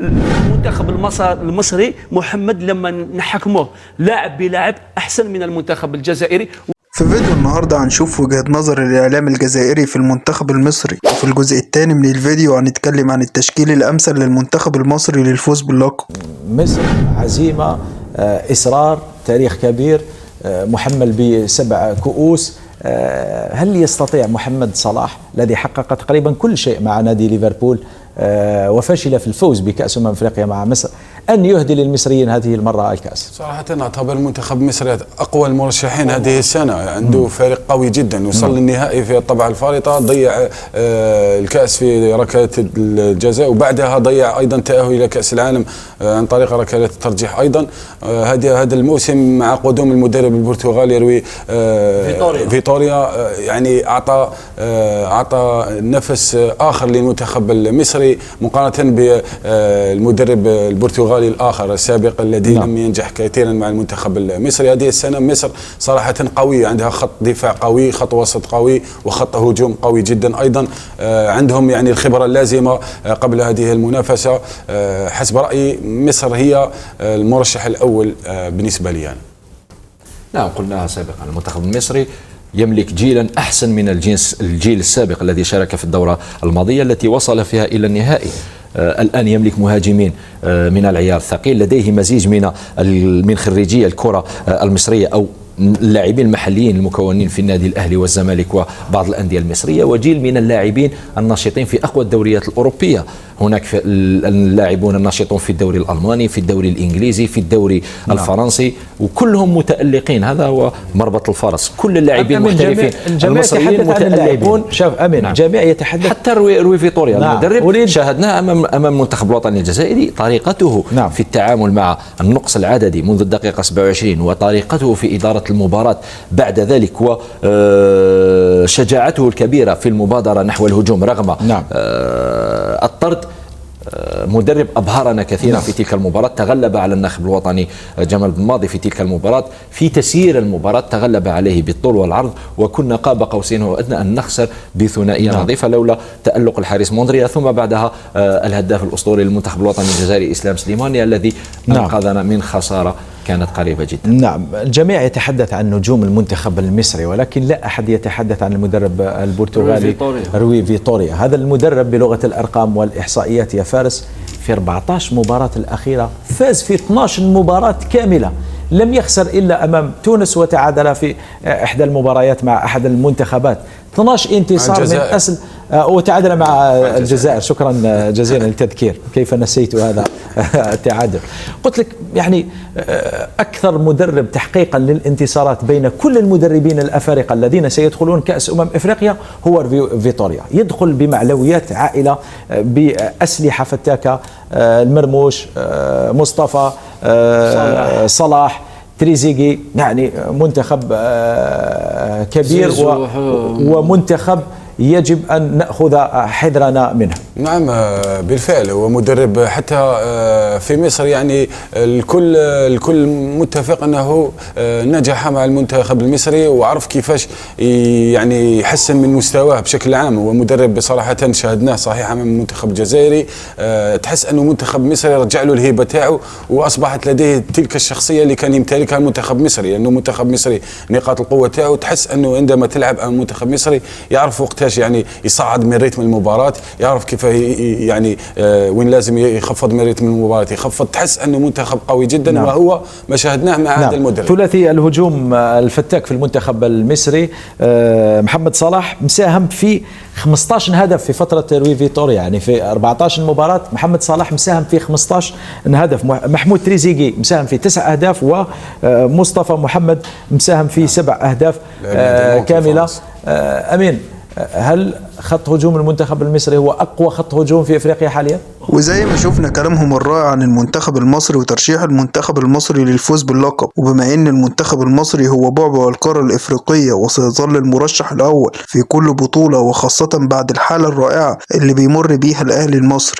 المنتخب المصري محمد لما نحكموه لاعب بلاعب أحسن من المنتخب الجزائري. في فيديو النهاردة هنشوف وجهة نظر الإعلام الجزائري في المنتخب المصري، وفي الجزء الثاني من الفيديو هنتكلم عن التشكيل الأمثل للمنتخب المصري للفوز باللقب. مصر عزيمة، إصرار، تاريخ كبير، محمل ب7 كؤوس. هل يستطيع محمد صلاح الذي حقق تقريبا كل شيء مع نادي ليفربول وفشل في الفوز بكأس أفريقيا مع مصر أن يهدي للمصريين هذه المرة الكأس؟ صراحة أعتبر المنتخب المصري أقوى المرشحين هذه السنة، عنده فريق قوي جدا، وصل للنهائي في الطبعة الفارطة، ضيع الكأس في ركلات الجزاء، وبعدها ضيع أيضا تأهل إلى كأس العالم عن طريق ركلات الترجيح أيضا. هذا الموسم مع قدوم المدرب البرتغالي روي فيتوريا يعني أعطى نفس آخر للمنتخب المصري مقارنة بالمدرب البرتغالي الآخر السابق الذي لم ينجح كثيرا مع المنتخب المصري. هذه السنة مصر صراحة قوية، عندها خط دفاع قوي، خط وسط قوي، وخط هجوم قوي جدا أيضا. عندهم يعني الخبرة اللازمة قبل هذه المنافسة. حسب رأيي مصر هي المرشح الأول بالنسبة لي. نعم، قلناها سابقا، المنتخب المصري يملك جيلا أحسن من الجيل السابق الذي شارك في الدورة الماضية التي وصل فيها إلى النهائي. الآن يملك مهاجمين من العيار الثقيل، لديه مزيج من خريجي الكرة المصرية أو اللاعبين المحليين المكونين في النادي الأهلي والزمالك وبعض الأندية المصرية، وجيل من اللاعبين الناشطين في أقوى الدوريات الأوروبية. هناك اللاعبون الناشطون في الدوري الألماني، في الدوري الإنجليزي، في الدوري الفرنسي، وكلهم متألقين. هذا هو مربط الفرس. كل اللاعبين المحترفين المصريين متألقون. شوف أمين، جميع يتحدث، حتى روي فيتوريا المدرب شاهدناه أمام المنتخب الوطني الجزائري، طريقته في التعامل مع النقص العددي منذ الدقيقة 27 وطريقته في إدارة المباراة بعد ذلك وشجاعته الكبيرة في المبادرة نحو الهجوم رغم الطرد. مدرب أبهرنا كثيرا في تلك المباراة، تغلب على الناخب الوطني جمال بن ماضي في تلك المباراة، في تسيير المباراة تغلب عليه بالطول والعرض، وكنا قاب قوسين وأدنى أن نخسر بثنائية نظيفة لولا تألق الحارس موندريا، ثم بعدها الهداف الأسطوري للمنتخب الوطني الجزائري إسلام سليماني الذي أنقذنا من خسارة كانت قريبة جدا. نعم، الجميع يتحدث عن نجوم المنتخب المصري، ولكن لا أحد يتحدث عن المدرب البرتغالي روي فيتوريا. هذا المدرب بلغة الأرقام والإحصائيات يا فارس في 14 مباراة الأخيرة فاز في 12 مباراة كاملة، لم يخسر إلا أمام تونس وتعادل في إحدى المباريات مع أحد المنتخبات. 12 انتصار من أصل، وتعادل مع الجزائر. شكرا جزيلا للتذكير، كيف نسيت هذا التعادل. قلت لك يعني أكثر مدرب تحقيقا للانتصارات بين كل المدربين الأفارقة الذين سيدخلون كأس أفريقيا هو فيتوريا. يدخل بمعنويات عائلة، بأسلحة فتاكة، المرموش، مصطفى، صلاح، تريزيجي، يعني منتخب كبير ومنتخب يجب أن نأخذ حذرنا منه. نعم بالفعل، هو مدرب حتى في مصر يعني الكل متفق أنه نجح مع المنتخب المصري وعرف كيفاش يعني يحسن من مستواه بشكل عام. هو مدرب صراحة شاهدناه صحيح من المنتخب الجزائري، تحس أنه منتخب مصري رجع له الهيبة تاعو، وأصبحت لديه تلك الشخصية اللي كان يمتلكها المنتخب المصري، لأنه المنتخب المصري نقاط القوة تاعو تحس أنه عندما تلعب أمام منتخب مصري يعرف وقتاش يعني يصعد من رتم المباراة، يعرف كيف يعني وين لازم يخفض من رتم المباراة يخفض. تحس أنه منتخب قوي جدا، وهو ما شاهدناه مع هذا المدرب. ثلاثي الهجوم الفتاك في المنتخب المصري، محمد صلاح مساهم في 15 هدف في فترة روي فيتوريا، يعني في 14 مباراة محمد صلاح مساهم في 15 هدف. محمود تريزيجي مساهم في 9 أهداف، ومصطفى محمد مساهم في 7 أهداف كاملة. أمين، هل خط هجوم المنتخب المصري هو أقوى خط هجوم في أفريقيا حاليا؟ وزي ما شفنا كلامهم الرائع عن المنتخب المصري وترشيح المنتخب المصري للفوز باللقب، وبما ان المنتخب المصري هو بعبع القارة الافريقية وسيظل المرشح الاول في كل بطولة، وخاصة بعد الحالة الرائعة اللي بيمر بيها الاهلي المصري،